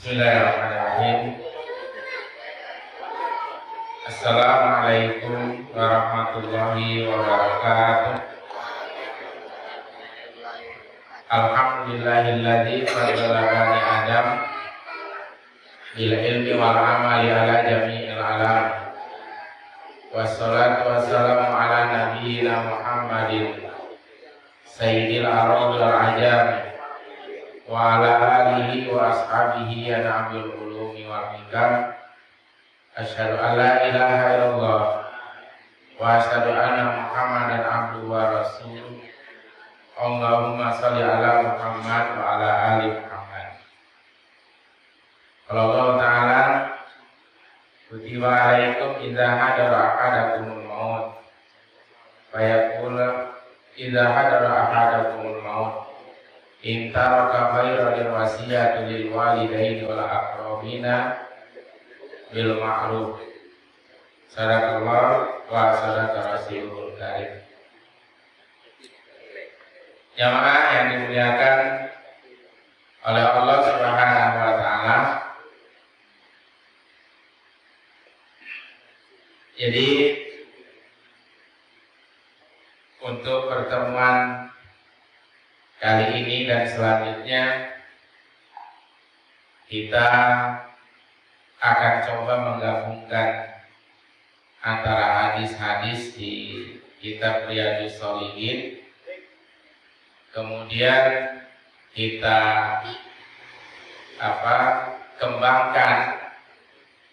Bismillahirrahmanirrahim. Assalamualaikum warahmatullahi wabarakatuh. Alhamdulillahilladzi faddala bani Adam bil ilmi wal amali ala jami'il alam. Wassalatu wassalamu ala nabiyyina Muhammadin sayyidil arad wal ajam wa ala alihi wa ashabihi an'amil ulumi wal hikam. Asyhadu an la ilaha illallah wa asyhadu anna Muhammadan abduhu wa rasuluh. Allahumma shalli ala Muhammad wa ala ali Muhammad. Qala Allah Ta'ala, kutiba alaikum idza hadara ahadakumul maut fa yaqul idza hadara ahadakumul maut in taraka khairan wasiyatu lil walidaini wal aqrabina bil ma'ruf. Sadaqallah wa sadaqa rasulul karim. Jamaah yang dimuliakan oleh Allah Subhanahu wa taala. Jadi untuk pertemuan kali ini dan selanjutnya kita akan coba menggabungkan antara hadis-hadis di kitab Riyadhus Shalihin, kemudian kita kembangkan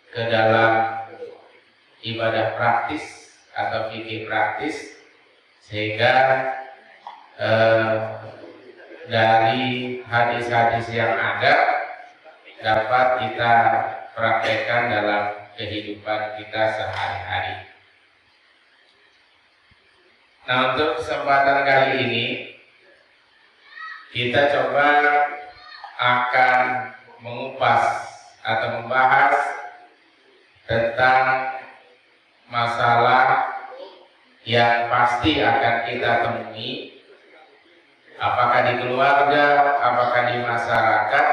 ke dalam ibadah praktis atau fikih praktis, sehingga dari hadis-hadis yang ada dapat kita praktekkan dalam kehidupan kita sehari-hari. Nah, untuk kesempatan kali ini kita coba akan mengupas atau membahas tentang masalah yang pasti akan kita temui, apakah di keluarga, apakah di masyarakat,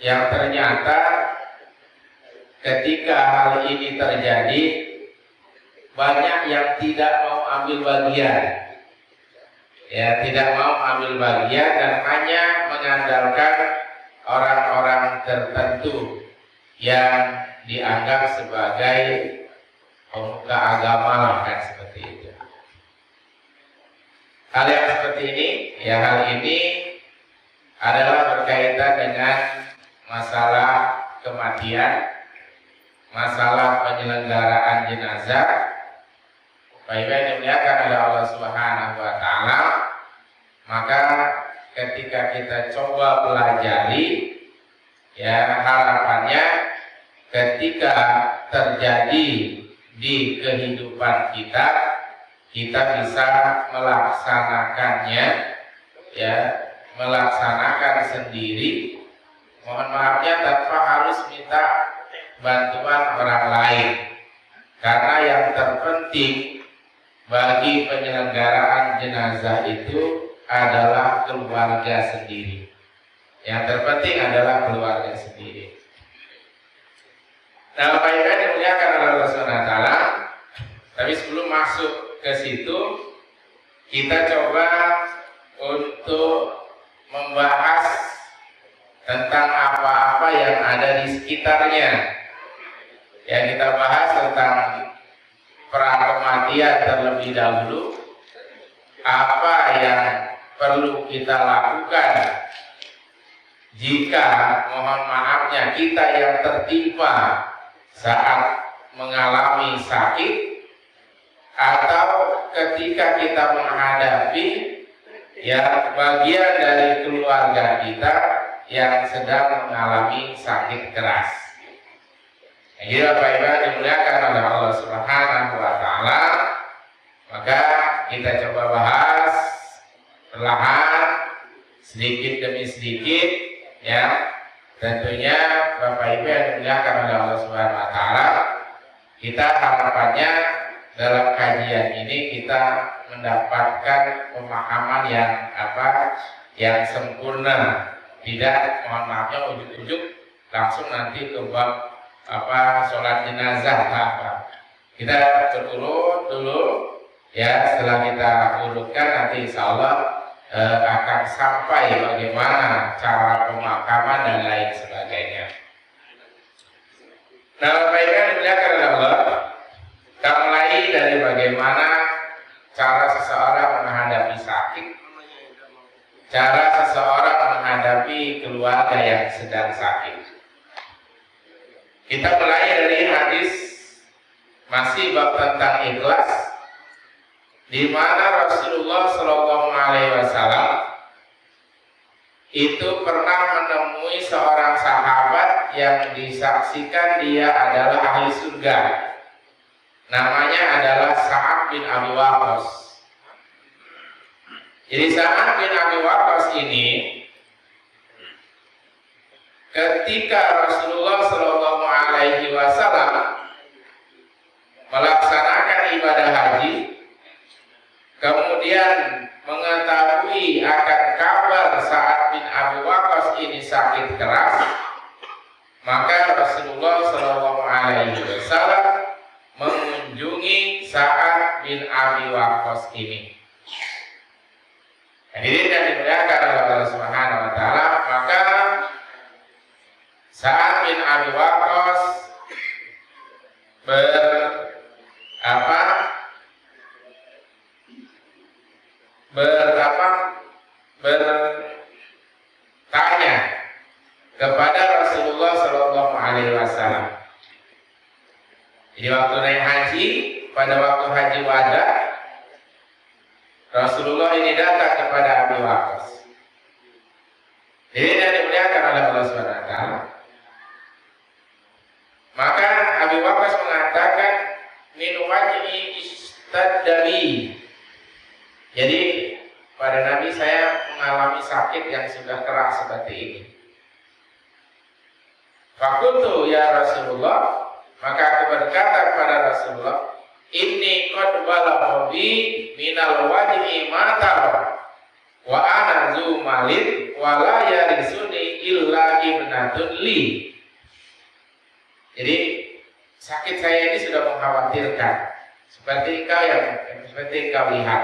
yang ternyata ketika hal ini terjadi banyak yang tidak mau ambil bagian, ya, tidak mau ambil bagian dan hanya mengandalkan orang-orang tertentu yang dianggap sebagai pemuka agama lah, kan, seperti itu. Hal yang seperti ini, ya, hal ini adalah berkaitan dengan masalah kematian, masalah penyelenggaraan jenazah. Baik yang dimuliakan oleh Allah Subhanahu wa taala, maka ketika kita coba pelajari, ya, harapannya ketika terjadi di kehidupan kita, kita bisa melaksanakannya, ya, melaksanakan sendiri, mohon maafnya tanpa harus minta bantuan orang lain. Karena yang terpenting bagi penyelenggaraan jenazah itu adalah keluarga sendiri. Yang terpenting adalah keluarga sendiri. Nah, Bapak Ibu yang dimuliakan oleh Allah Subhanahu wa taala, tapi sebelum masuk ke situ, kita coba untuk membahas tentang apa-apa yang ada di sekitarnya. Ya, kita bahas tentang pra-kematian terlebih dahulu, apa yang perlu kita lakukan jika, mohon maafnya, kita yang tertimpa saat mengalami sakit atau ketika kita menghadapi, ya, bagian dari keluarga kita yang sedang mengalami sakit keras. Jadi Bapak Ibu dimuliakan oleh Allah Subhanahu wa taala, maka kita coba bahas perlahan, sedikit demi sedikit, ya. Tentunya Bapak Ibu yang dimuliakan oleh Allah Subhanahu wa taala, kita harapannya dalam kajian ini kita mendapatkan pemahaman yang sempurna, Tidak, mohon maafnya ujuk-ujuk langsung nanti ke bab sholat jenazah apa. Kita berurut dulu ya, setelah kita urutkan nanti insya Allah akan sampai bagaimana cara pemakaman dan lain sebagainya. Nah, baiklah dimuliakan oleh Allah. Kita mulai dari bagaimana cara seseorang menghadapi sakit, cara seseorang menghadapi keluarga yang sedang sakit. Kita mulai dari hadis masih bab tentang ikhlas, di mana Rasulullah Shallallahu Alaihi Wasallam itu pernah menemui seorang sahabat yang disaksikan dia adalah ahli surga. Namanya adalah Sa'ad bin Abi Waqqas. Jadi Sa'ad bin Abi Waqqas ini ketika Rasulullah Shallallahu Alaihi Wasallam melaksanakan ibadah haji, kemudian mengetahui akan kabar Sa'ad bin Abi Waqqas ini sakit keras, maka Rasulullah Shallallahu Alaihi Wasallam mengunjungi Sa'ad bin Abi Waqqas ini. Hadirin yang dimuliakan oleh Allah Subhanahu Wa Taala, maka Sa'ad bin Abi Waqqas bertanya kepada Rasulullah Shallallahu Alaihi Wasallam. Jadi waktu naik haji, pada waktu haji wada, Rasulullah ini datang kepada Abi Waqqas. Jadi yang dimuliakan oleh Allah Subhanahu Wa Taala. Maka Abi Waqqas mengatakan, min wajhi istadami. Jadi pada Nabi saya mengalami sakit yang sudah keras seperti ini. Fakultu ya Rasulullah, maka aku berkata kepada Rasulullah, inni qad balagha bi minal wajhi matar wa ana zu malid wa la yarisuni illa ibnatun li. Jadi sakit saya ini sudah mengkhawatirkan, seperti engkau lihat.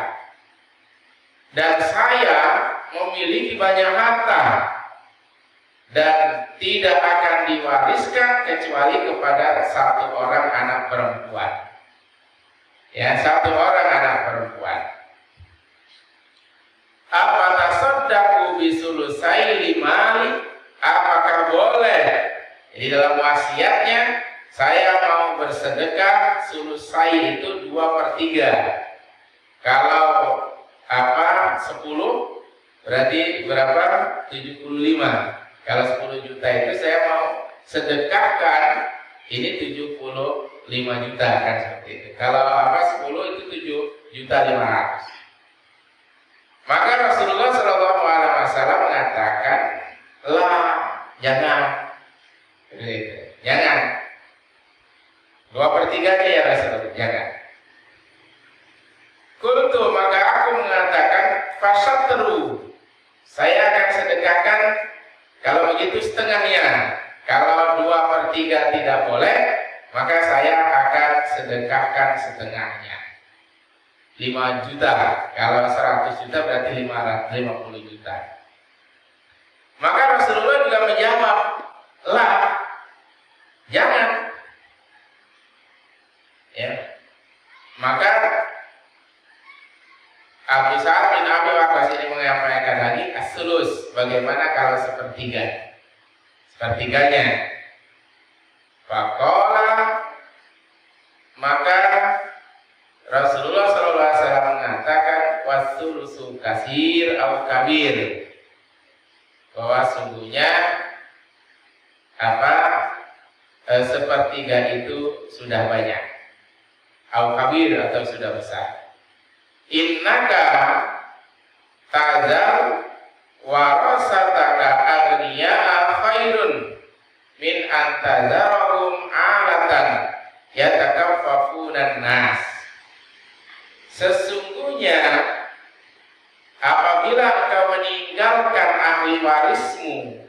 Dan saya memiliki banyak harta dan tidak akan diwariskan kecuali kepada satu orang anak perempuan. Ya, satu orang anak perempuan. Apa tasaddaqu bisulusai limali? Apakah boleh? Jadi dalam wasiatnya saya mau bersedekah sulusai itu 2/3. Kalau 10 berarti berapa? 75. Kalau 10 juta itu saya mau sedekahkan ini 75 juta kan seperti itu. Kalau 10 itu 7.500.000. Maka Rasulullah Shallallahu Alaihi Wasallam mengatakan, lah jangan, jangan 2/3 aja ya Rasulullah, jangan. Kultu, maka aku mengatakan, fasatru, saya akan sedekahkan kalau begitu setengahnya. Kalau 2/3 tidak boleh, maka saya akan sedekahkan setengahnya, 5 juta. Kalau 100 juta berarti 50 juta. Maka Rasulullah juga menjawab, lah jangan. Ya. Maka Abu Sa'ad bin Abi Waqqas ini menyampaikan lagi as-sulus, bagaimana kalau sepertiganya. Faqala, maka Rasulullah SAW mengatakan was-sulusu kasir atau kabir, bahwa sungguhnya sepertiga itu sudah banyak, atau kabir atau sudah besar. Innaka tazal warasataka aghniya'a khairun min antazarahum alatan yatakaffafunan nas. Sesungguhnya apabila engkau meninggalkan ahli warismu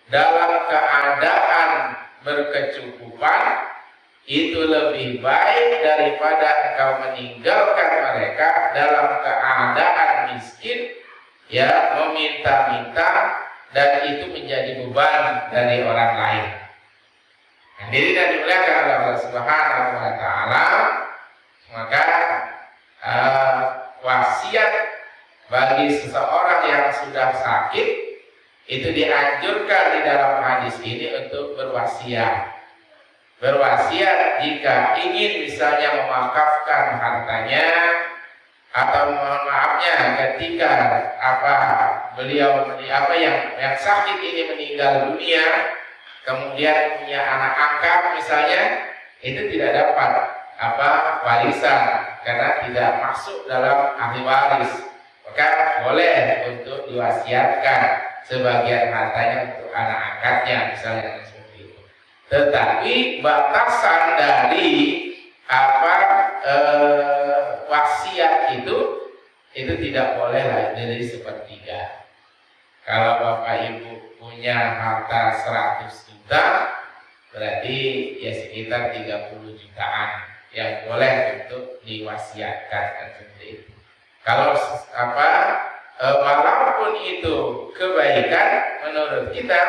dalam keadaan berkecukupan, itu lebih baik daripada engkau meninggalkan mereka dalam keadaan miskin, ya, meminta-minta, dan itu menjadi beban dari orang lain. Hadirin yang dimuliakan oleh Allah Subhanahu wa taala, maka wasiat bagi seseorang yang sudah sakit itu dianjurkan di dalam hadis ini untuk berwasiat. Berwasiat jika ingin misalnya mewakafkan hartanya, atau mohon maafnya ketika beliau yang sakit ini meninggal dunia, kemudian punya anak angkat misalnya, itu tidak dapat warisan karena tidak masuk dalam ahli waris, maka boleh untuk diwasiatkan sebagian hartanya untuk anak angkatnya misalnya, seperti itu. Tetapi batasan dari wasiat itu tidak boleh lah dari sepertiga. Kalau bapak ibu punya harta 100 juta, berarti ya sekitar 30 jutaan yang boleh untuk diwasiatkan, seperti itu. Kalau walaupun itu kebaikan menurut kita,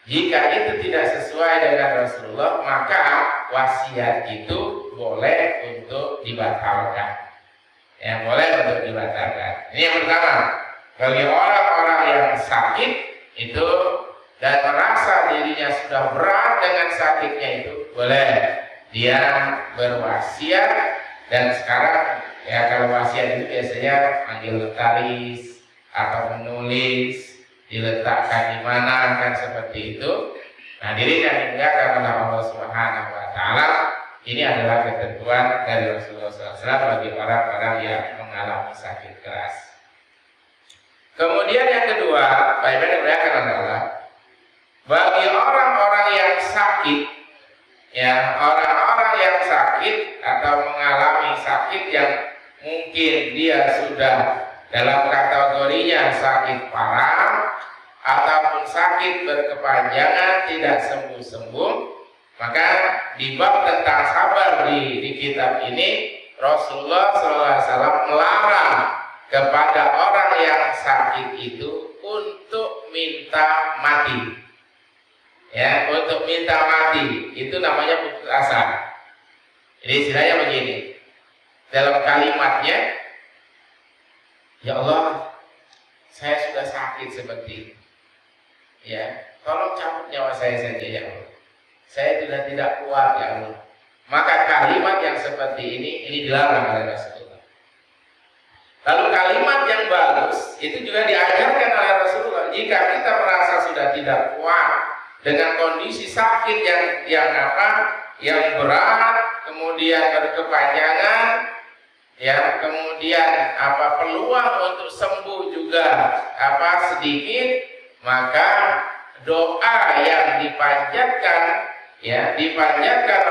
jika itu tidak sesuai dengan Rasulullah, maka wasiat itu boleh untuk dibatalkan. Ya, boleh untuk dibatalkan. Ini yang pertama. Bagi orang-orang yang sakit itu dan merasa dirinya sudah berat dengan sakitnya, itu boleh dia berwasiat. Dan sekarang ya, kalau wasiat itu biasanya panggil notaris atau menulis, diletakkan di mana, kan seperti itu. Nah, diri yang dimuliakan oleh Allah Subhanahu wa taala, ini adalah ketentuan dari Rasulullah SAW bagi orang-orang yang mengalami sakit keras. Kemudian yang kedua, Pak Iman dimuliakan oleh Allah, bagi orang-orang yang sakit, ya, orang-orang yang sakit atau mengalami sakit yang mungkin dia sudah dalam kategorinya sakit parah ataupun sakit berkepanjangan tidak sembuh-sembuh, maka di bab tentang sabar di kitab ini Rasulullah SAW melarang kepada orang yang sakit itu untuk minta mati. Ya, untuk minta mati itu namanya putus asa. Jadi istilahnya begini, dalam kalimatnya, ya Allah, saya sudah sakit seperti ini, ya, tolong cabut nyawa saya saja ya Allah, saya sudah tidak kuat ya Allah. Maka kalimat yang seperti ini dilarang oleh Rasulullah. Lalu kalimat yang bagus itu juga diajarkan oleh Rasulullah. Jika kita merasa sudah tidak kuat dengan kondisi sakit yang berat, kemudian berkepanjangan, ya, kemudian peluang untuk sembuh juga sedikit, maka doa yang dipanjatkan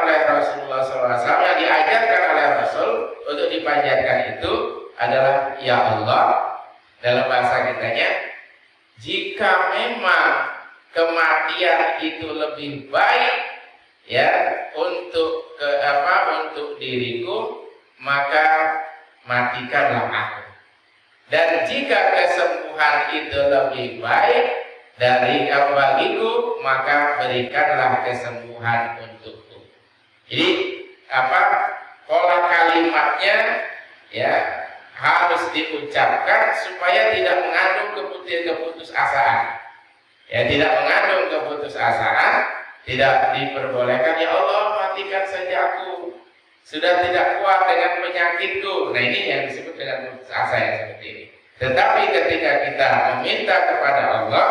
oleh Rasulullah SAW, yang diajarkan oleh Rasul untuk dipanjatkan itu adalah, ya Allah, dalam bahasa kitanya, jika memang kematian itu lebih baik, ya, untuk diriku, maka matikanlah aku. Dan jika kesembuhan itu lebih baik dari bagiku, maka berikanlah kesembuhan untukku. Jadi pola kalimatnya, ya, harus diucapkan supaya tidak mengandung keputusasaan. Ya, tidak mengandung keputusasaan, tidak diperbolehkan, ya Allah, matikan saja aku, sudah tidak kuat dengan penyakitku. Nah, ini yang disebut dengan putus asa yang seperti ini. Tetapi ketika kita meminta kepada Allah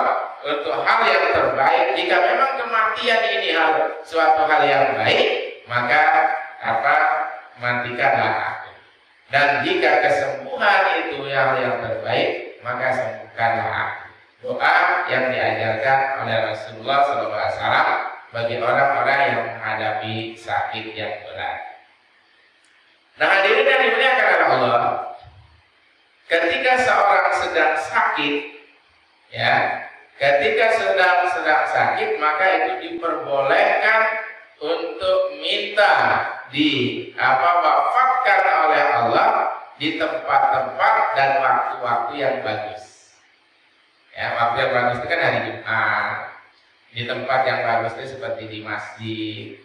untuk hal yang terbaik, jika memang kematian ini suatu hal yang baik, maka matikanlah aku. Dan jika kesembuhan itu hal yang terbaik, maka sembuhkanlah aku. Doa yang diajarkan oleh Rasulullah SAW bagi orang-orang yang menghadapi sakit yang berat. Nah, hadirin yang dimuliakan oleh Allah, ketika seorang sedang sakit, ya, ketika sedang sakit, maka itu diperbolehkan untuk minta wafatkan oleh Allah di tempat-tempat dan waktu-waktu yang bagus. Ya, waktu yang bagus itu kan hari Jumat. Di tempat yang bagus itu seperti di masjid,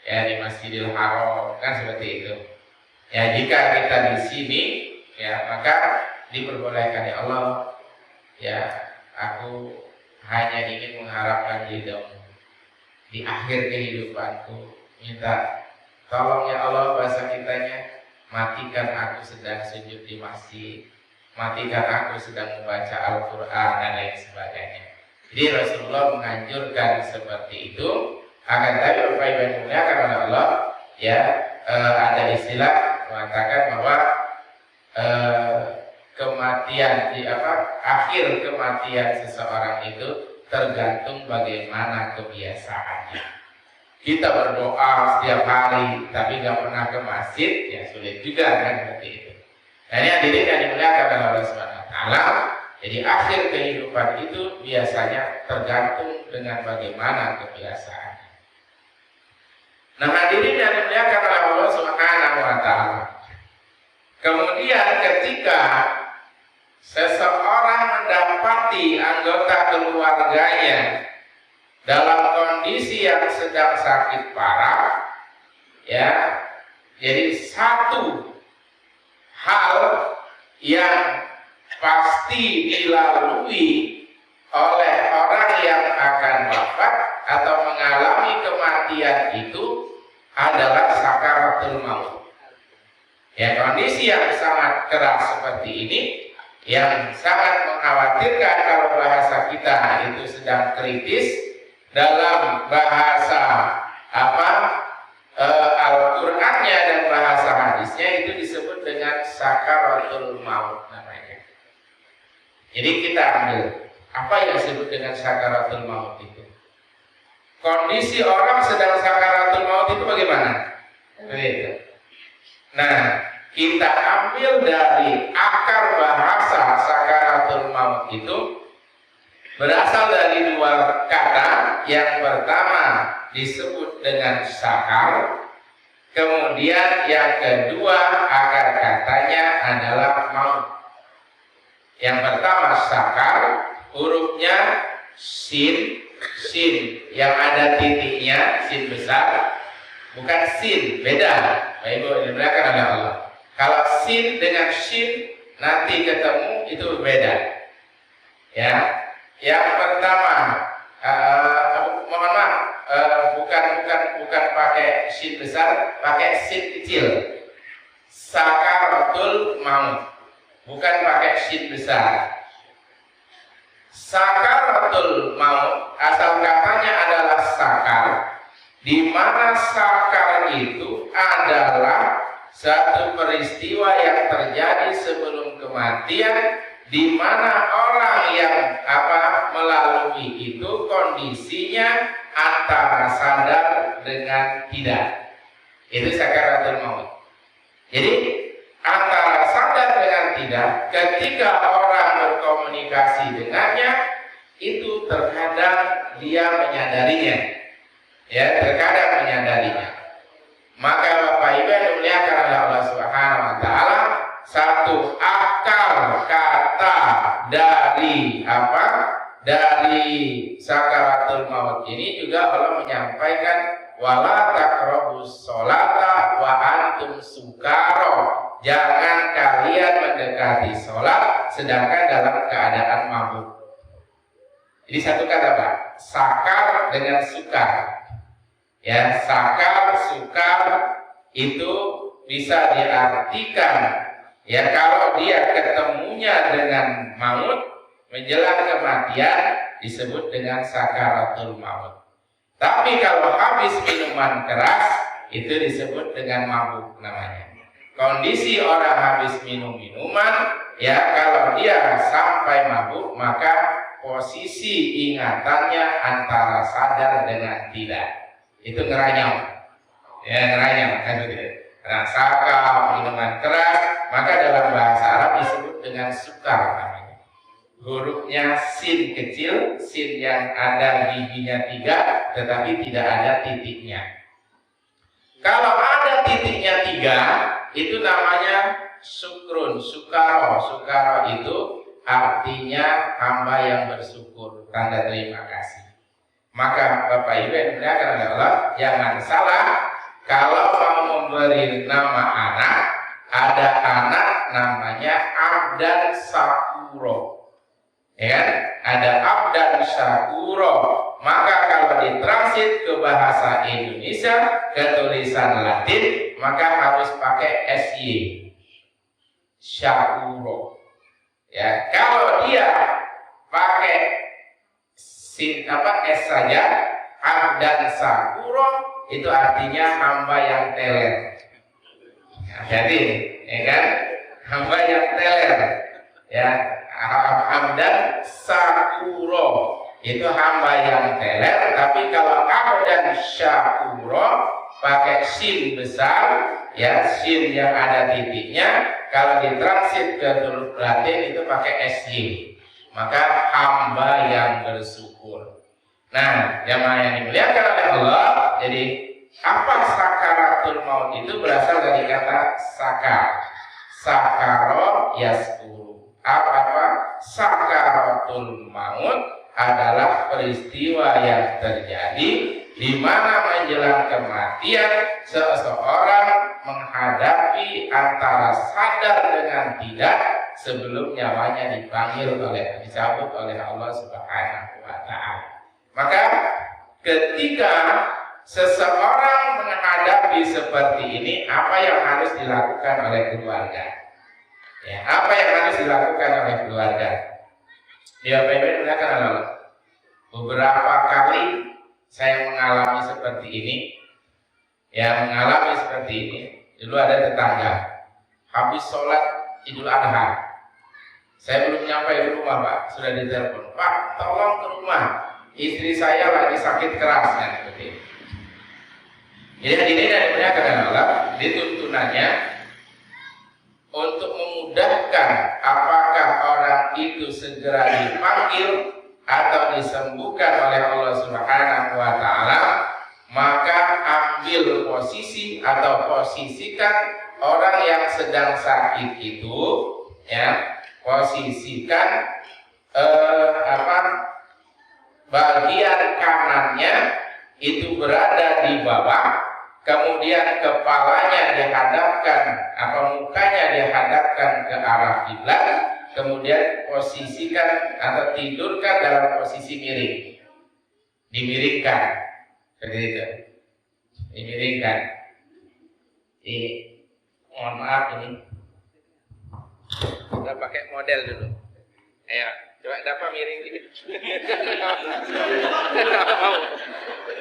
ya, di Masjidil Haram, kan seperti itu. Ya, jika kita di sini, ya, maka diperbolehkan, ya Allah, ya, aku hanya ingin mengharapkan ridho-Mu di akhir kehidupanku. Minta tolong ya Allah, bahasa kitanya, matikan aku sedang sujud di masjid, matikan aku sedang membaca Al-Quran dan lain sebagainya. Jadi Rasulullah menganjurkan seperti itu. Akan tapi Bapak Ibu yang dimuliakan oleh Allah, ya, ada istilah mengatakan bahwa kematian akhir kematian seseorang itu tergantung bagaimana kebiasaannya. Kita berdoa setiap hari tapi nggak pernah ke masjid, ya sulit juga kan seperti itu. Nah, ini hadirin yang dimuliakan oleh Allah Subhanahu wa taala. Jadi akhir kehidupan itu biasanya tergantung dengan bagaimana kebiasaannya. Nah, hadirin yang dimuliakan oleh Allah Subhanahu wa taala. Kemudian ketika seseorang mendapati anggota keluarganya dalam kondisi yang sedang sakit parah, ya, jadi satu hal yang pasti dilalui oleh orang yang akan wafat atau mengalami kematian itu adalah sakaratul maut. Ya, kondisi yang sangat keras seperti ini, yang sangat mengkhawatirkan kalau bahasa kita itu sedang kritis. Dalam bahasa Al-Qur'annya dan bahasa hadisnya itu disebut dengan sakaratul maut namanya. Jadi kita ambil apa yang disebut dengan sakaratul maut itu. Kondisi orang sedang sakaratul maut itu bagaimana? Begitu. Nah, kita ambil dari akar bahasa sakaratul maut itu berasal dari dua kata. Yang pertama disebut dengan sakar, kemudian yang kedua akar katanya adalah maut. Yang pertama sakar, hurufnya sin yang ada titiknya, sin besar, bukan sin, beda. Bapak Ibu dimuliakan oleh Allah. Kalau sin dengan shin nanti ketemu itu beda. Ya, yang pertama mohon maaf, bukan pakai sin besar, pakai sin kecil. Sakaratul maut, bukan pakai sin besar. Sakaratul maut asal katanya adalah sakar, di mana sakar itu adalah satu peristiwa yang terjadi sebelum kematian, di mana orang yang melalui itu kondisinya antara sadar dengan tidak. Itu sakaratul maut. Jadi antara sadar dengan tidak, ketika orang berkomunikasi dengannya, itu terkadang dia menyadarinya. Ya, terkadang menyadarinya. Maka Bapak Ibu yang dimuliakan oleh Allah Subhanahu wa taala, satu akar kata dari dari sakaratul maut ini juga Allah menyampaikan wala taqrabus sholata wa antum sukara. Jangan kalian mendekati sholat sedangkan dalam keadaan mabuk. Jadi satu kata Pak, sakar dengan sukar. Ya, sakar, sukar itu bisa diartikan, ya, kalau dia ketemunya dengan maut menjelang kematian disebut dengan sakaratul maut. Tapi kalau habis minuman keras itu disebut dengan mabuk namanya. Kondisi orang habis minum minuman, ya, kalau dia sampai mabuk maka posisi ingatannya antara sadar dengan tidak. Itu ngeranyam. Ya, ngeranyam kan begitu. Nah, saka minuman keras, maka dalam bahasa Arab disebut dengan sukar namanya. Hurufnya sin kecil, sin yang ada giginya 3, tetapi tidak ada titiknya. Kalau ada titiknya 3, itu namanya syukrun, sukaro. Sukaro itu artinya hamba yang bersyukur, tanda terima kasih. Maka Bapak Ibu yang dimuliakan oleh Allah, jangan salah kalau mau memberi nama anak, ada anak namanya Abdan Sakuro. Ya kan? Ada Abdan Sakuro. Maka kalau ditransit ke bahasa Indonesia, ke tulisan Latin, maka harus pakai SY. Syakuro. Ya, kalau dia pakai S saja, Abdan Sakuro, itu artinya hamba yang teler. Jadi, ya kan? Hamba yang teler. Ya, Abdan Sakuro itu hamba yang teler. Tapi kalau Abdan Syakuro pakai sin besar, ya, sin yang ada titiknya. Kalau ditransit ke huruf Latin itu pakai SY. Maka hamba yang bersyukur. Nah, jamaah yang dimuliakan oleh Allah, jadi apa sakaratul maut itu berasal dari kata sakar. Sakaro yaskuru. Apa sakaratul maut adalah peristiwa yang terjadi di mana menjelang kematian seseorang menghadapi antara sadar dengan tidak sebelum nyawanya dicabut oleh Allah Subhanahu wa Ta'ala. Maka ketika seseorang menghadapi seperti ini, apa yang harus dilakukan oleh keluarga? Ya, apa yang harus dilakukan oleh keluarga? Ya, Bapak-Ibu, beberapa kali saya mengalami seperti ini. Ya, mengalami seperti ini. Dulu ada tetangga habis sholat Idul Adha, saya belum nyampe di rumah, Pak, sudah ditelepon, Pak, tolong ke rumah, istri saya lagi sakit keras, kan, seperti ini. Jadi hadirin yang dimuliakan Allah, dituntunannya untuk memudahkan apakah orang itu segera dipanggil atau disembuhkan oleh Allah Subhanahu wa Ta'ala, maka ambil posisi atau posisikan orang yang sedang sakit itu, ya, posisikan bagian kanannya itu berada di bawah, kemudian kepalanya dihadapkan, mukanya dihadapkan ke arah kiblat, kemudian posisikan atau tidurkan dalam posisi miring, dimiringkan, seperti itu, dimiringkan. Ini, mohon maaf ini, kita pakai model dulu. Ayo, coba dapat miring dikit.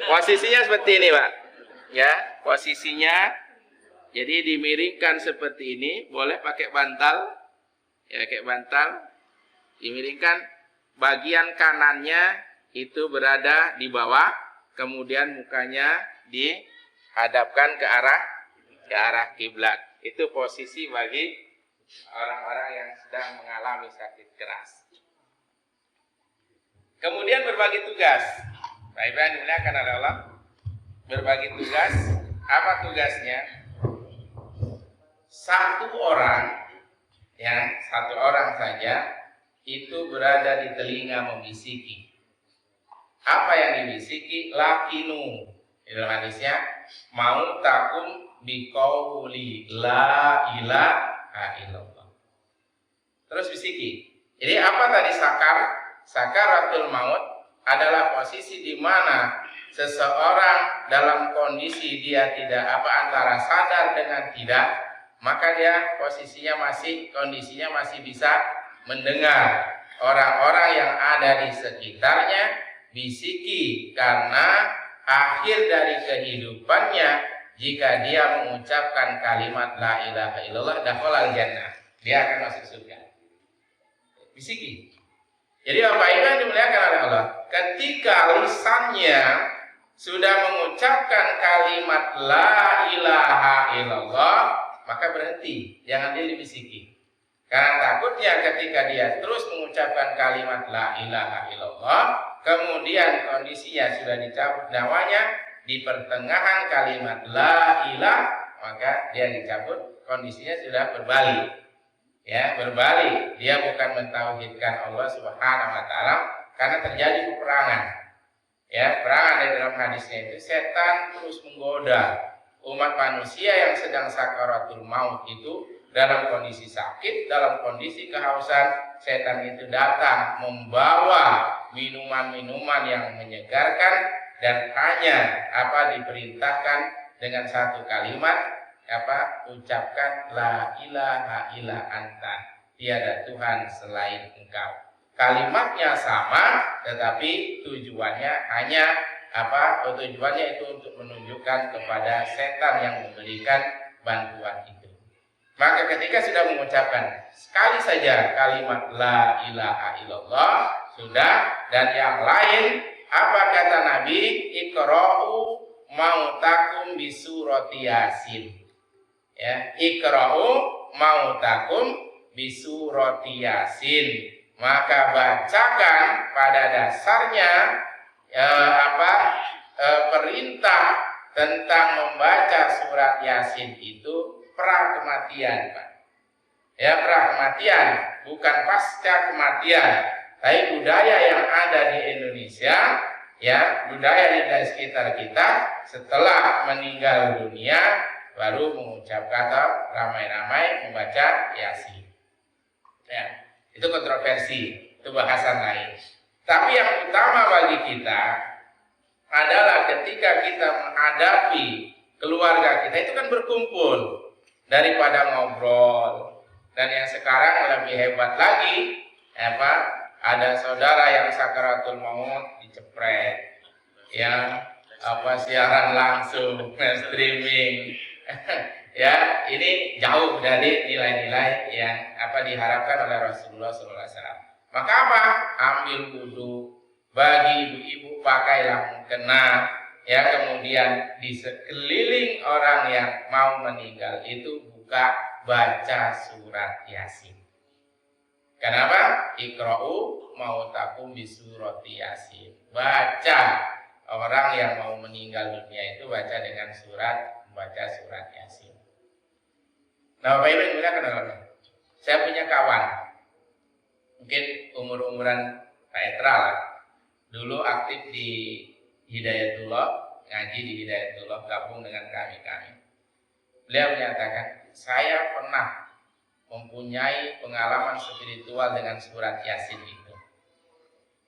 Posisinya seperti ini, Pak. Ya, posisinya jadi dimiringkan seperti ini, boleh pakai bantal. Ya, kayak bantal. Dimiringkan, bagian kanannya itu berada di bawah, kemudian mukanya dihadapkan ke arah kiblat. Itu posisi bagi orang-orang yang sedang mengalami sakit keras. Kemudian berbagi tugas. Baik, dimuliakan oleh Allah. Berbagi tugas. Apa tugasnya? Satu orang saja itu berada di telinga membisiki. Apa yang dibisiki? Lakinu. Dalam hadisnya, mau takum biqauli la ilaha illallah. Terus bisiki. Jadi apa tadi sakar? Sakaratul maut adalah posisi di mana seseorang dalam kondisi dia tidak antara sadar dengan tidak, maka dia kondisinya masih bisa mendengar orang-orang yang ada di sekitarnya bisiki, karena akhir dari kehidupannya jika dia mengucapkan kalimat la ilaha illallah dakhalal jannah, dia akan masuk surga. Bisiki. Jadi Bapak Ibu yang dimuliakan oleh Allah, ketika lisannya sudah mengucapkan kalimat la ilaha illallah, maka berhenti, jangan dia dibisiki. Karena takutnya ketika dia terus mengucapkan kalimat la ilaha illallah, kemudian kondisinya sudah dicabut nyawanya di pertengahan kalimat la ilah, maka dia dicabut, kondisinya sudah berbalik. Ya, berbalik. Dia bukan mentauhidkan Allah Subhanahu wa taala karena terjadi peperangan. Ya, perangan di dalam hadisnya itu setan terus menggoda umat manusia yang sedang sakaratul maut itu dalam kondisi sakit, dalam kondisi kehausan. Setan itu datang membawa minuman-minuman yang menyegarkan dan hanya diperintahkan dengan satu kalimat, ucapkan la ilaha illa anta, tiada Tuhan selain engkau. Kalimatnya sama, tetapi tujuannya hanya tujuannya itu untuk menunjukkan kepada setan yang memberikan bantuan itu. Maka ketika sudah mengucapkan sekali saja kalimat la ilaha illallah sudah, dan yang lain apa kata Nabi, iqra'u mautakum bi surati Yasin. Ya, iqra'u mautakum bi surati Yasin. Maka bacakan, pada dasarnya perintah tentang membaca surat Yasin itu pra kematian, Pak. Ya, pra kematian, bukan pasca kematian. Tapi budaya yang ada di Indonesia, ya, budaya di sekitar kita, setelah meninggal dunia baru mengucapkan atau ramai-ramai membaca Yasin. Ya. Itu kontroversi, itu bahasan lain. Tapi yang utama bagi kita adalah ketika kita menghadapi keluarga kita, itu kan berkumpul daripada ngobrol. Dan yang sekarang lebih hebat lagi, ada saudara yang sakaratul maut dicepret, yang siaran langsung, streaming. Ya, ini jauh dari nilai-nilai yang diharapkan oleh Rasulullah SAW. Maka ambil wudhu, bagi ibu-ibu pakailah mukena, ya, kemudian di sekeliling orang yang mau meninggal itu baca surat Yasin. Kenapa? Iqra'u mautakum bi surati Yasin. Baca, orang yang mau meninggal dunia itu baca dengan membaca surat Yasin. Nah, Bapak Ibu yang kenal, saya punya kawan, mungkin umur-umuran Pak Etra lah, dulu aktif di Hidayatullah, ngaji di Hidayatullah, gabung dengan kami. Beliau menyatakan, saya pernah mempunyai pengalaman spiritual dengan surat Yasin itu.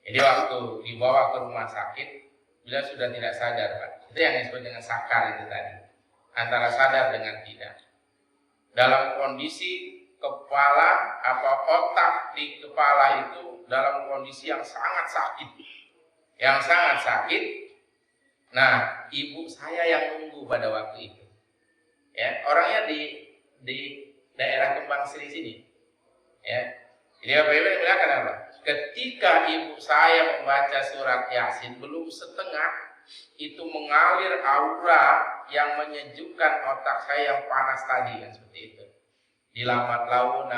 Jadi waktu dibawa ke rumah sakit, beliau sudah tidak sadar, Pak. Itu yang disebut dengan sakar itu tadi, antara sadar dengan tidak. Dalam kondisi kepala otak di kepala itu dalam kondisi yang sangat sakit. Nah, ibu saya yang nunggu pada waktu itu. Ya, orangnya di daerah Kembang Sri sini. Ya. Jadi Bapak Ibu bilang apa? Ketika ibu saya membaca surat Yasin belum setengah, itu mengalir aura yang menyejukkan otak saya yang panas tadi, kan seperti itu. Di lambat laun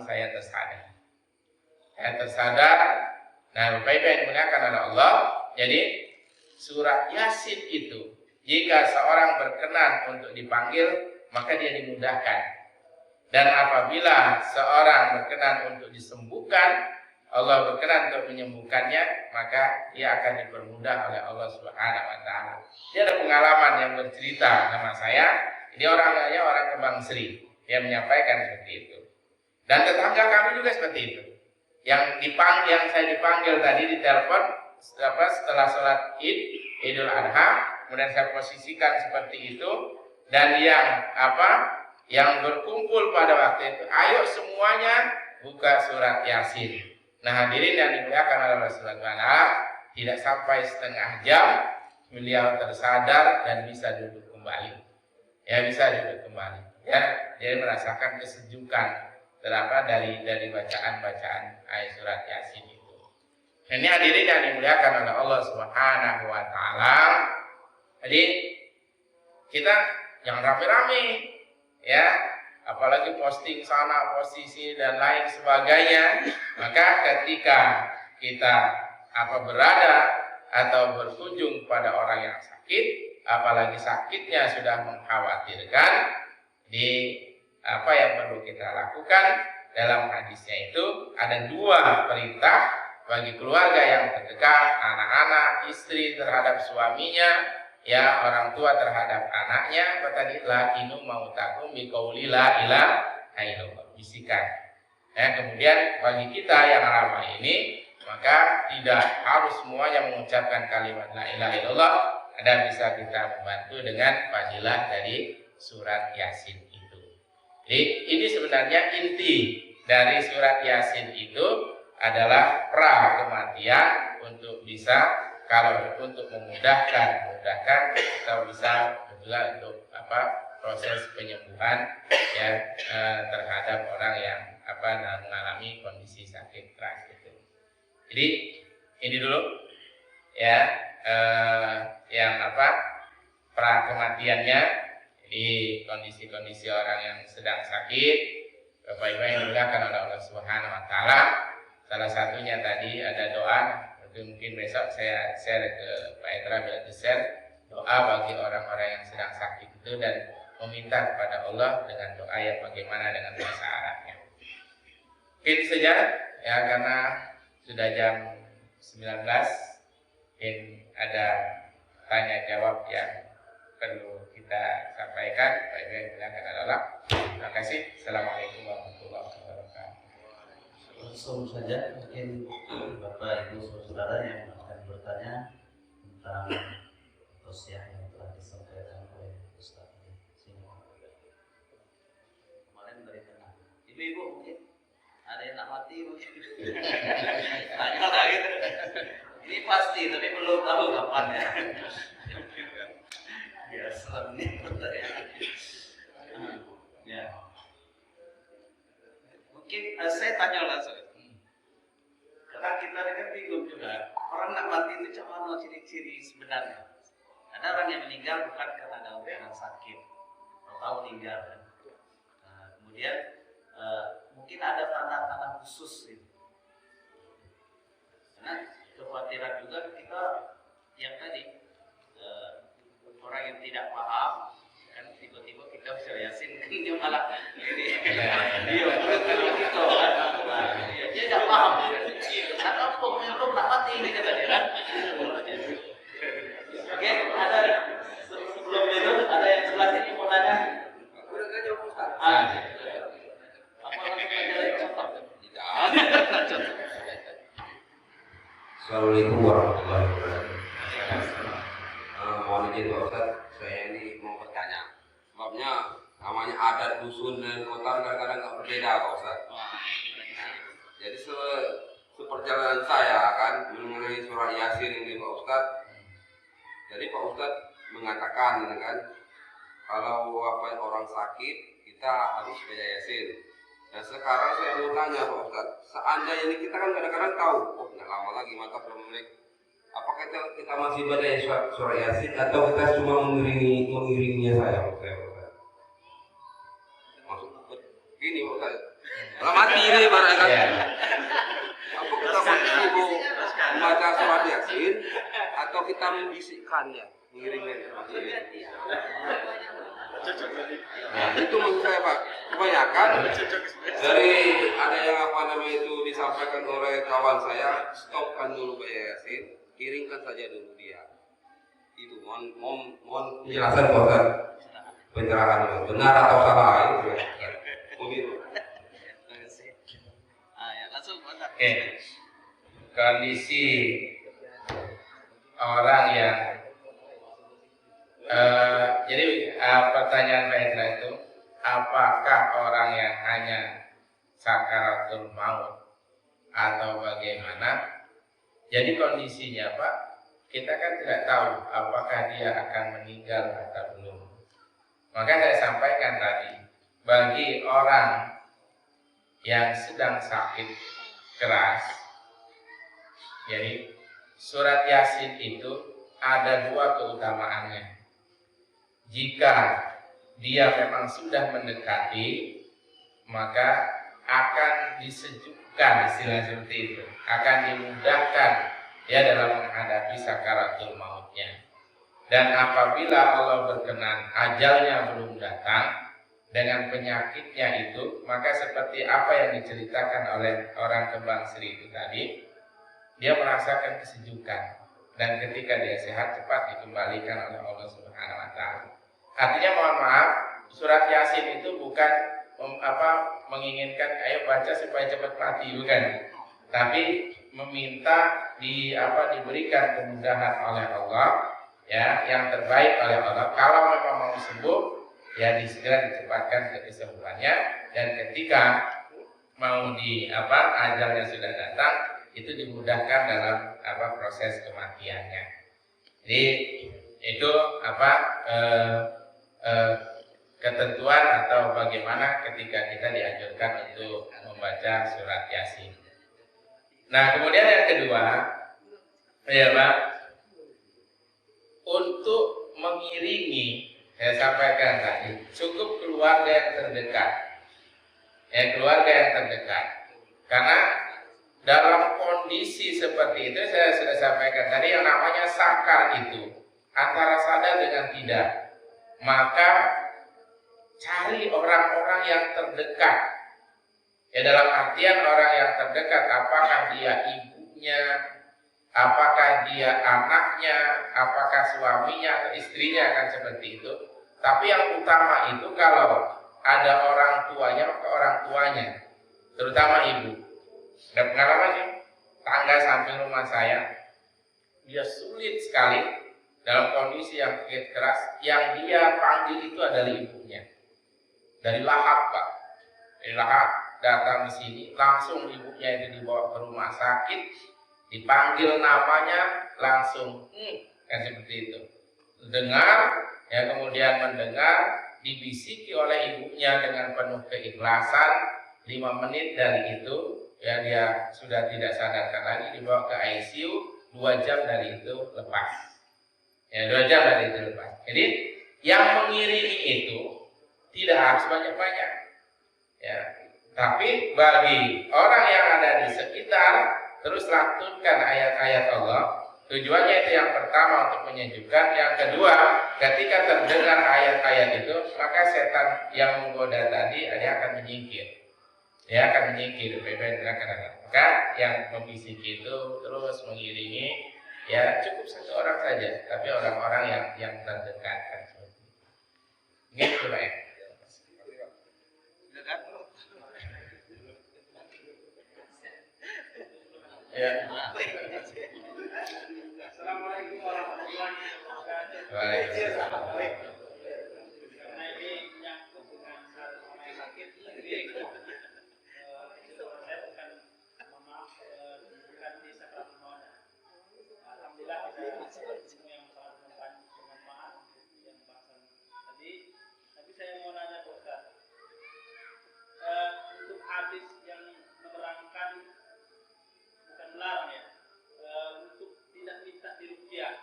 saya tersadar. Nah, Bapak Ibu yang dimuliakan oleh Allah, jadi surat Yasin itu jika seorang berkenan untuk dipanggil, maka dia dimudahkan. Dan apabila seorang berkenan untuk disembuhkan, Allah berkenan untuk menyembuhkannya, maka dia akan dipermudah oleh Allah Subhanahu wa taala. Dia ada pengalaman yang bercerita nama saya. Ini orangnya orang Kembang Sri. Dia menyampaikan seperti itu. Dan tetangga kami juga seperti itu. Yang saya dipanggil tadi di telepon setelah sholat Idul Adha, kemudian saya posisikan seperti itu, dan yang berkumpul pada waktu itu, ayo semuanya buka surat Yasin. Nah, hadirin yang dimuliakan oleh Rasulullah, tidak sampai setengah jam beliau tersadar dan bisa duduk kembali. Ya, bisa duduk kembali. Ya, dia merasakan kesejukan dari bacaan ayat surat Yasin itu. Ini hadirin yang dimuliakan oleh Allah Subhanahu wa taala, Jadi kita jangan rame-rame ya, apalagi posting sana, posisi dan lain sebagainya. Maka ketika kita berada atau berkunjung pada orang yang sakit, apalagi sakitnya sudah mengkhawatirkan, di apa yang perlu kita lakukan dalam hadisnya itu ada 2 perintah bagi keluarga yang terdekat, anak-anak, istri terhadap suaminya, ya orang tua terhadap anaknya. Apa tadi? Lakinu mautakum biqauli la ilaha illallah, bisikan. Ya, kemudian bagi kita yang ramah ini, maka tidak harus semuanya mengucapkan kalimat la ilaha illallah. Ada bisa kita membantu dengan fadilah dari surat Yasin itu. Jadi ini sebenarnya inti dari surat Yasin itu adalah pra kematian, untuk bisa untuk memudahkan atau bisa juga untuk proses penyembuhan ya terhadap orang yang mengalami kondisi sakit keras itu. Jadi ini dulu ya yang pra kematiannya. Jadi kondisi-kondisi orang yang sedang sakit, Bapak Ibu yang dimuliakan oleh Allah Subhanahu wa taala. Salah satunya tadi ada doa, itu mungkin besok saya share ke Pak Edra bila share doa bagi orang-orang yang sedang sakit itu, dan meminta kepada Allah dengan doa yang bagaimana dengan bahasa Arabnya. Mungkin saja ya, karena sudah jam 19, mungkin ada tanya jawab yang perlu kita sampaikan. Pak Ibu yang dimuliakan Allah. Terima kasih. Assalamualaikum warahmatullahi wabarakatuh. Langsung saja mungkin Bapak Ibu saudara yang akan bertanya tentang tausiah yang telah disampaikan oleh Ustaz. Kemarin dari tengah. Ibu-ibu mungkin ada yang nak mati mungkin. Tanya lah gitu. Ini pasti tapi belum tahu kapan ya. Biasa nih pertanyaan. Ya. Mungkin saya tanya langsung. Karena kita kan bingung juga. Orang nak mati itu cuma mau ciri-ciri sebenarnya. Ada orang yang meninggal bukan karena dalam sakit, tahu meninggal. Kemudian mungkin ada tanda-tanda khusus gitu. Karena kekhawatiran juga kita yang tadi orang yang tidak paham kan tiba-tiba kita bisa Yasin kan dia malah ini dia gitu kan dia tidak paham kata pokoknya belum nak mati ini kata dia kan. Oke, ada sebelum itu ada yang sebelah sini mau tanya. Apa langsung aja lagi contoh? Assalamualaikum warahmatullahi wabarakatuh. Mohon izin Pak Ustaz, saya ini mau bertanya. Sebabnya namanya adat dusun dan kota kadang-kadang nggak berbeda Pak Ustaz. Jadi seperjalanan saya kan mengenai surat Yasin ini Pak Ustaz. Jadi Pak Ustaz mengatakan kan kalau orang sakit kita harus baca Yasin. Dan sekarang saya mau tanya Pak Ustaz, seandainya ini kita kan kadang-kadang tahu, nggak lama lagi mata melek. Apakah kita masih baca surat Yasin atau kita cuma mengiringinya saja Pak Ustaz? Maksud gini Pak Ustaz, kalau mati ini barangkali. Apa kita masih membaca surat Yasin atau kita membisikkannya, mengiringinya maksudnya? Itu maksud saya Pak. Kebanyakan dari ada yang itu disampaikan oleh kawan saya, stopkan dulu baca Yasin, kiringkan saja dulu dia. Itu mohon penjelasan Pak Ustaz. Pencerahan benar atau salah itu ya. Begitu. Oke. Kondisi orang yang jadi pertanyaan Pak Hendra itu, apakah orang yang hanya sakaratul maut atau bagaimana? Jadi kondisinya Pak, kita kan tidak tahu apakah dia akan meninggal atau belum. Maka saya sampaikan tadi, bagi orang yang sedang sakit keras, jadi surat Yasin itu ada 2 keutamaannya. jika dia memang sudah mendekati, maka akan disejukkan, istilah seperti itu, akan dimudahkan ya dalam menghadapi sakaratul mautnya. Dan apabila Allah berkenan ajalnya belum datang dengan penyakitnya itu, maka seperti apa yang diceritakan oleh orang Kembang Sri itu tadi, dia merasakan kesejukan, dan ketika dia sehat cepat dikembalikan oleh Allah Subhanahu wa taala. Artinya mohon maaf, surat Yasin itu bukan menginginkan ayo baca supaya cepat mati, bukan. Tapi meminta diberikan kemudahan oleh Allah, ya, yang terbaik oleh Allah. Kalau memang mau sembuh, ya segera dicepatkan ke kesembuhannya, dan ketika mau ajalnya sudah datang, itu dimudahkan dalam proses kematiannya. Jadi itu ketentuan atau bagaimana ketika kita dianjurkan untuk membaca surat Yasin. Nah, kemudian yang kedua, ya Pak, untuk mengiringi, saya sampaikan tadi, cukup keluarga yang terdekat. Ya, keluarga yang terdekat. Karena dalam kondisi seperti itu, saya sudah sampaikan tadi, yang namanya sakar itu antara sadar dengan tidak. Maka cari orang-orang yang terdekat. Ya, dalam artian orang yang terdekat, apakah dia ibunya, apakah dia anaknya, apakah suaminya atau istrinya, akan seperti itu. Tapi yang utama itu kalau ada orang tuanya, maka orang tuanya, terutama ibu. Ada pengalaman sih, tangga samping rumah saya, dia sulit sekali dalam kondisi yang sakit keras, yang dia panggil itu adalah ibunya. Dari Lahap, Pak. Dari Lahap datang di sini, langsung ibunya itu dibawa ke rumah sakit, dipanggil namanya, langsung kan seperti itu. Dengar, ya, kemudian mendengar, dibisiki oleh ibunya dengan penuh keikhlasan. 5 menit dari itu, ya, dia sudah tidak sadarkan lagi, dibawa ke ICU. 2 jam dari itu lepas. Ya, 2 jam dari itu lepas. Jadi yang mengiringi itu tidak harus banyak-banyak, ya. Tapi bagi orang yang ada di sekitar, terus lantunkan ayat-ayat Allah. Tujuannya itu yang pertama untuk menyejukkan. Yang kedua, ketika terdengar ayat-ayat itu, maka setan yang menggoda tadi dia akan menyingkir. Dia akan menyingkir. Maka yang membisiki itu terus mengiringi, ya cukup 1 orang saja, tapi orang-orang yang terdekat kan seperti itu. Gitu Pak ya. Ya. Assalamualaikum warahmatullahi wabarakatuh. Waalaikumsalam. Karena ini menyangkut dengan orang yang sakit, jadi saya bukan di sakaratul maut. Alhamdulillah kita semua yang sangat bermanfaat yang bahasan tadi. Tapi saya mau nanya Pak Ustaz, untuk hadis yang menerangkan, bukan melarang ya, untuk tidak minta diruqyah.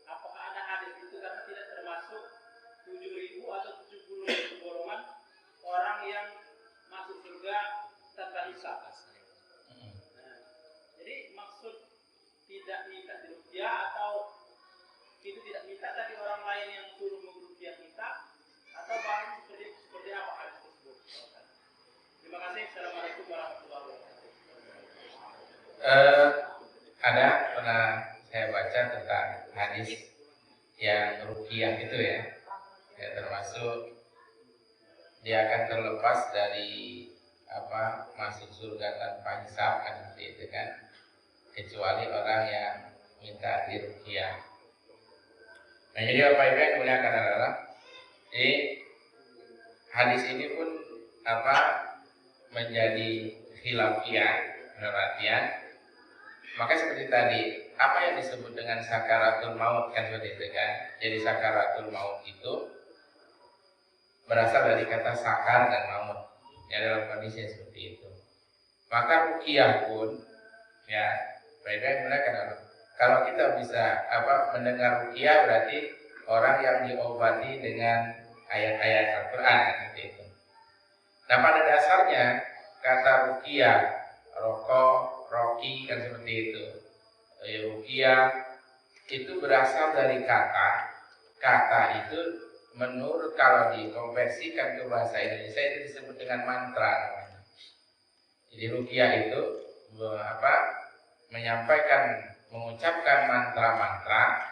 Apakah ada hadis itu, karena tidak termasuk 7.000 atau 70.000 golongan orang yang masuk surga tanpa hisab. Nah, jadi maksud tidak minta diruqyah atau itu tidak minta tapi orang lain yang suruh meruqyah kita, atau bahkan seperti apa hadis tersebut? Terima kasih. Assalamualaikum warahmatullahi wabarakatuh. Ada pernah saya baca tentang hadis yang ruqyah itu ya, termasuk dia akan terlepas dari masuk surga tanpa hisab kan seperti itu kan, kecuali orang yang minta diruqyah. Nah, jadi Bapak Ibu yang dimuliakan adalah hadis ini pun menjadi khilafiyah dalam artian, maka seperti tadi, apa yang disebut dengan sakaratul maut kan seperti itu kan. Jadi sakaratul maut itu berasal dari kata sakar dan maut, ya, dalam kondisi seperti itu. Maka ruqyah pun, ya, baik-baik mereka kalau kita bisa mendengar ruqyah, berarti orang yang diobati dengan ayat-ayat Al-Quran seperti itu. Nah pada dasarnya kata ruqyah, roko, roki kan seperti itu. Ruqyah itu berasal dari kata itu menurut kalau dikonversikan ke bahasa Indonesia itu disebut dengan mantra namanya. Jadi ruqyah itu mengucapkan mantra-mantra,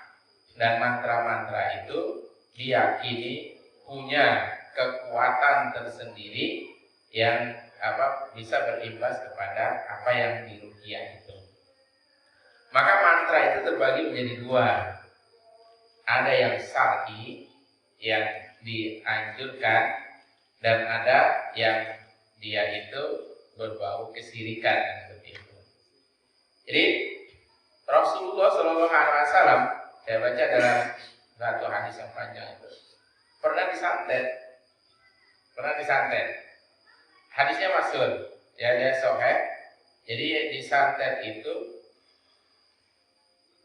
dan mantra-mantra itu diyakini punya kekuatan tersendiri yang bisa berimbas kepada apa yang diruqyah itu. Maka mantra itu terbagi menjadi dua. Ada yang syar'i yang dianjurkan, dan ada yang dia itu berbau kesirikan seperti itu. Jadi Rasulullah SAW, saya baca dalam satu hadis yang panjang itu, pernah disantet. Hadisnya masyhur, ya dia sahih. Jadi disantet itu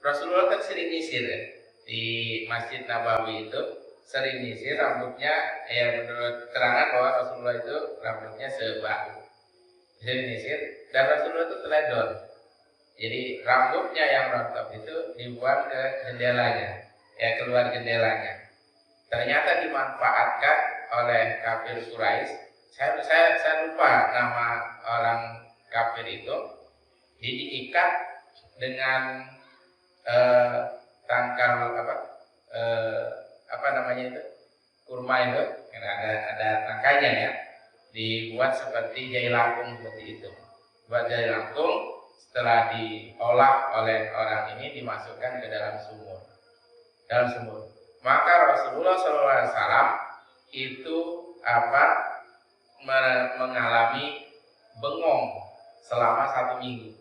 Rasulullah kan sering nyisir ya, di Masjid Nabawi itu sering nyisir rambutnya. Ya menurut keterangan bahwa Rasulullah itu rambutnya sebahu, sering nyisir, dan Rasulullah itu teledor. Jadi rambutnya yang rontok itu dibuang ke jendelanya, ya keluar jendelanya. Ternyata dimanfaatkan oleh kafir Quraisy. Saya lupa nama orang kafir itu. Jadi diikat dengan tangkal kurma itu, karena ada tangkainya ya, dibuat seperti jai langkung seperti itu. Buat jai langkung, setelah diolah oleh orang ini dimasukkan ke dalam sumur. Maka Rasulullah SAW itu mengalami bengong selama 1 minggu,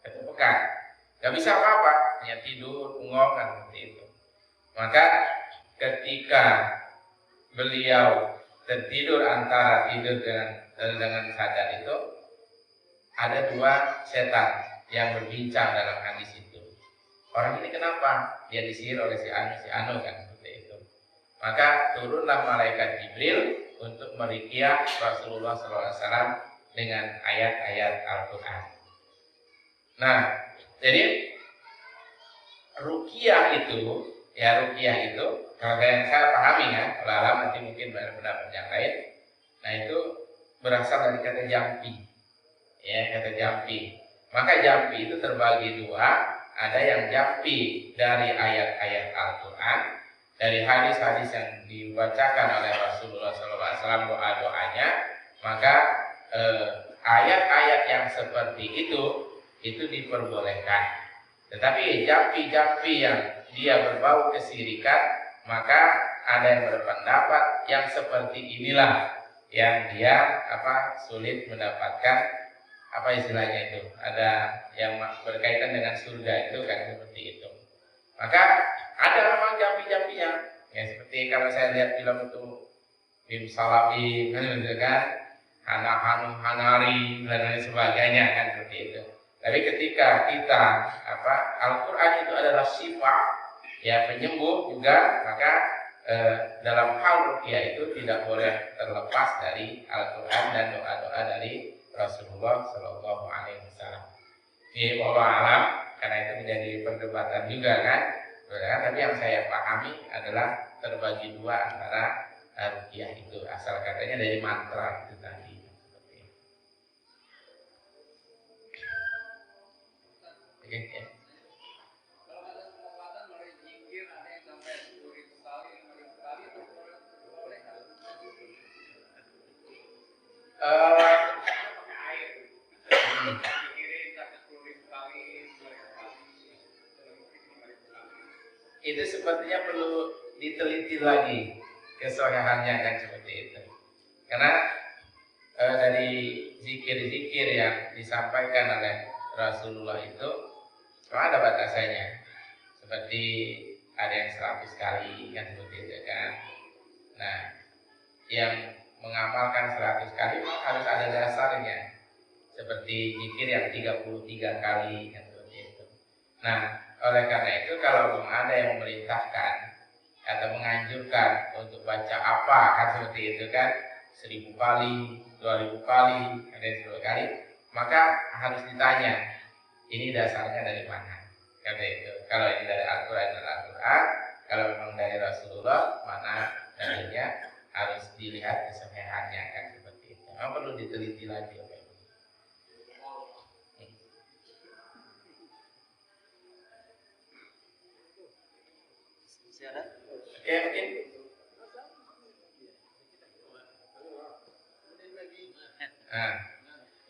1 pekan. Gak bisa apa-apa, hanya tidur, bengong kan seperti itu. Maka ketika beliau tertidur antara tidur dengan sadar itu, ada 2 setan yang berbincang dalam hadis itu. Orang ini kenapa? Dia disihir oleh si anu kan seperti itu. Maka turunlah malaikat Jibril untuk meruqyah Rasulullah SAW dengan ayat-ayat Al-Quran. Nah, jadi ruqyah itu, kalau yang saya pahami ya, kalau nanti mungkin benar-benar yang lain. Nah itu berasal dari kata jampi, ya kata jampi. Maka jampi itu terbagi 2. Ada yang jampi dari ayat-ayat Al-Quran, dari hadis-hadis yang dibacakan oleh Rasulullah SAW, doa-doanya. Maka ayat-ayat yang seperti itu diperbolehkan. Tetapi jampi-jampi yang dia berbau kesirikan, maka ada yang berpendapat yang seperti inilah yang dia sulit mendapatkan istilahnya itu, ada yang berkaitan dengan surga itu kan seperti itu. Maka ada memang jampi-jampinya, ya seperti kalau saya lihat film itu Bim Salabi kan, Hanari dan lain sebagainya kan seperti itu. Tapi ketika kita Al-Quran itu adalah syifa, ya penyembuh juga, maka dalam hal ruqyah itu tidak boleh terlepas dari Al-Quran dan doa-doa dari Rasulullah Shallallahu Alaihi Wasallam. Ini wallahu alam, karena itu menjadi perdebatan juga kan. Tapi yang saya pahami adalah terbagi 2 antara ruqyah itu, asal katanya dari mantra itu tadi. Seperti itu. Oke, ya. Itu sepertinya perlu diteliti lagi kesohihannya kan seperti itu. Karena dari zikir-zikir yang disampaikan oleh Rasulullah itu ada batasannya. Seperti ada yang 100 kali kan seperti itu kan. Nah, yang mengamalkan 100 kali harus ada dasarnya. Seperti zikir yang 33 kali kan seperti itu. Nah, oleh karena itu kalau belum ada yang memerintahkan atau menganjurkan untuk baca apa kan seperti itu kan, 1000 kali, 2000 kali, ada 10 kali, maka harus ditanya ini dasarnya dari mana, kata itu. Kalau ini dari Al-Quran, kalau memang dari Rasulullah, mana dalilnya, harus dilihat kesahihannya kan seperti itu. Memang perlu diteliti lagi. Masih ada? Oke, mungkin. Nah,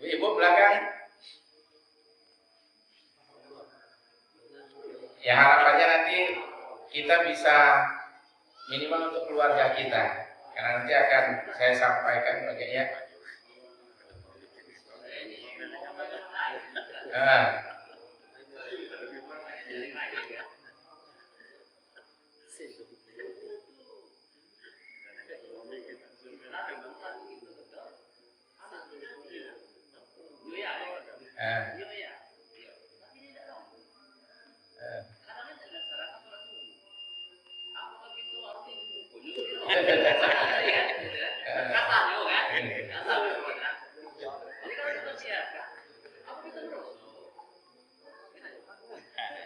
ibu belakang. Ya harapannya nanti kita bisa minimal untuk keluarga kita, karena nanti akan saya sampaikan bagiannya.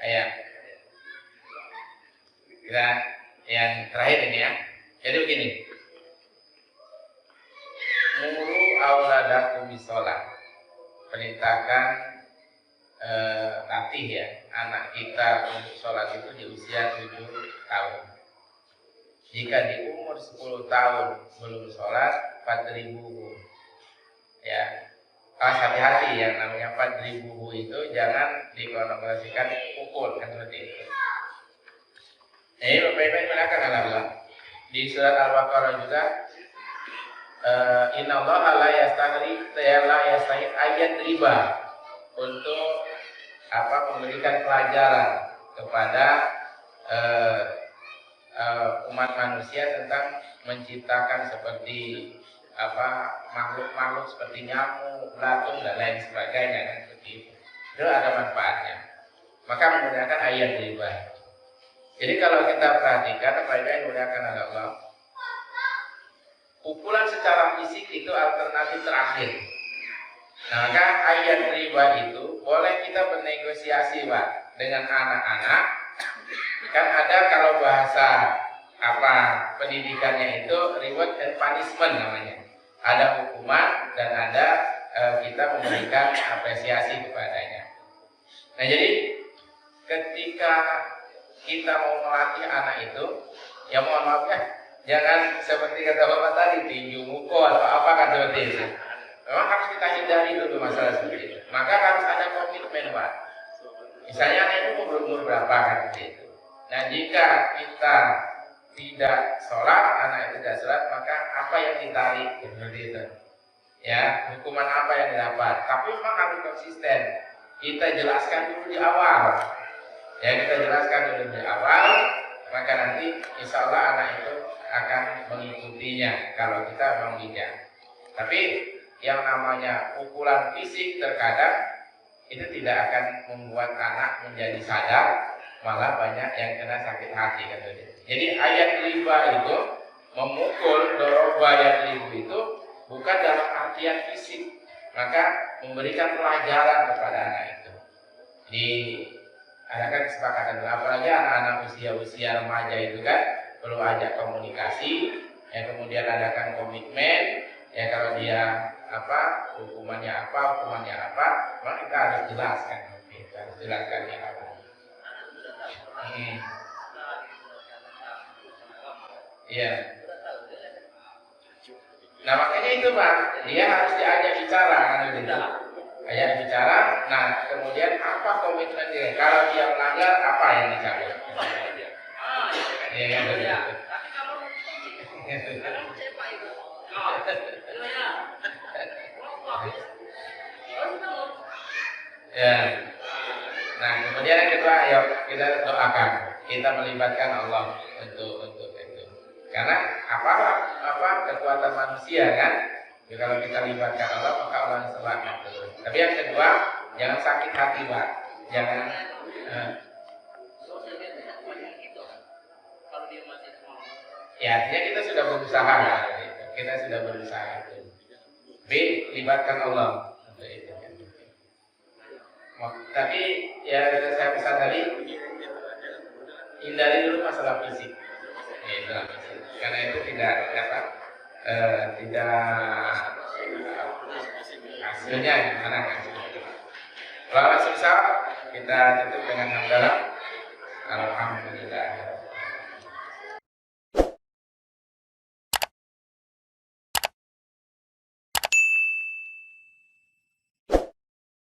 Ya, kita yang terakhir ini ya. Jadi begini, muru auladakum bisolat, perintahkan latih ya anak kita untuk sholat itu di usia 7 tahun. Jika di umur 10 tahun belum sholat, 4.000 ya. Hati-hati yang namanya 4.000 itu jangan dikonotasikan pukul kan seperti itu. Ini Bapak Ibu silakan Allah. Di surat Al-Baqarah juga innallaha la yastahi ayat riba, untuk memberikan pelajaran kepada umat manusia tentang menciptakan seperti makhluk-makhluk seperti nyamuk, belatung dan lain sebagainya kan seperti itu. Itu ada manfaatnya. Maka menggunakan ayat riba. Jadi kalau kita perhatikan apa yang menggunakan Allah, pukulan secara fisik itu alternatif terakhir. Nah, maka ayat riba itu boleh kita bernegosiasi Pak dengan anak-anak. Kan ada kalau bahasa pendidikannya itu reward and punishment namanya. Ada hukuman dan ada kita memberikan apresiasi kepadanya. Nah, jadi ketika kita mau melatih anak itu, ya mohon maaf ya, jangan seperti kata Bapak tadi tinju mukul atau apa kan seperti itu. Memang harus kita hindari dulu masalah seperti itu. Maka harus ada komitmen Pak. Misalnya anak itu umur berapa kan seperti itu. Nah, jika kita tidak sholat, anak itu tidak sholat, maka apa yang ditarik seperti itu. Ya, hukuman apa yang didapat. Tapi memang harus konsisten. Kita jelaskan dulu di awal. Ya, kita jelaskan dulu di awal, maka nanti insya Allah anak itu akan mengikutinya kalau kita memang bijak. Tapi yang namanya pukulan fisik terkadang itu tidak akan membuat anak menjadi sadar, malah banyak yang kena sakit hati katanya. Jadi ayat riba itu memukul, doroba ayat riba itu bukan dalam artian fisik, maka memberikan pelajaran kepada anak itu. Di adakan kesepakatan, apalagi anak-anak usia remaja itu kan perlu ajak komunikasi, ya kemudian adakan komitmen, ya kalau dia hukumannya apa, maka kita harus jelaskan, kita harus jelaskan ya apa. Iya. Nah makanya itu Pak, dia harus diajak bicara kan begitu. Ajak bicara, nah kemudian apa komitmen dia? Kalau dia melanggar, apa yang dicabut? Iya begitu. Ya. Nah kemudian yang kedua, ayo kita doakan, kita melibatkan Allah untuk itu. Karena apa kekuatan manusia kan? Jadi kalau kita libatkan Allah, maka Allah yang selamat. Tapi yang kedua, jangan sakit hati Pak. Jangan. Kalau dia masih Ya artinya kita sudah berusaha, kita sudah berusaha. Tapi libatkan Allah untuk itu. Tapi ya saya pesan tadi, hindari dulu masalah fisik. Karena itu tidak hasilnya gimana kan. Kalau susah kita tutup dengan hamdalah. Alhamdulillah.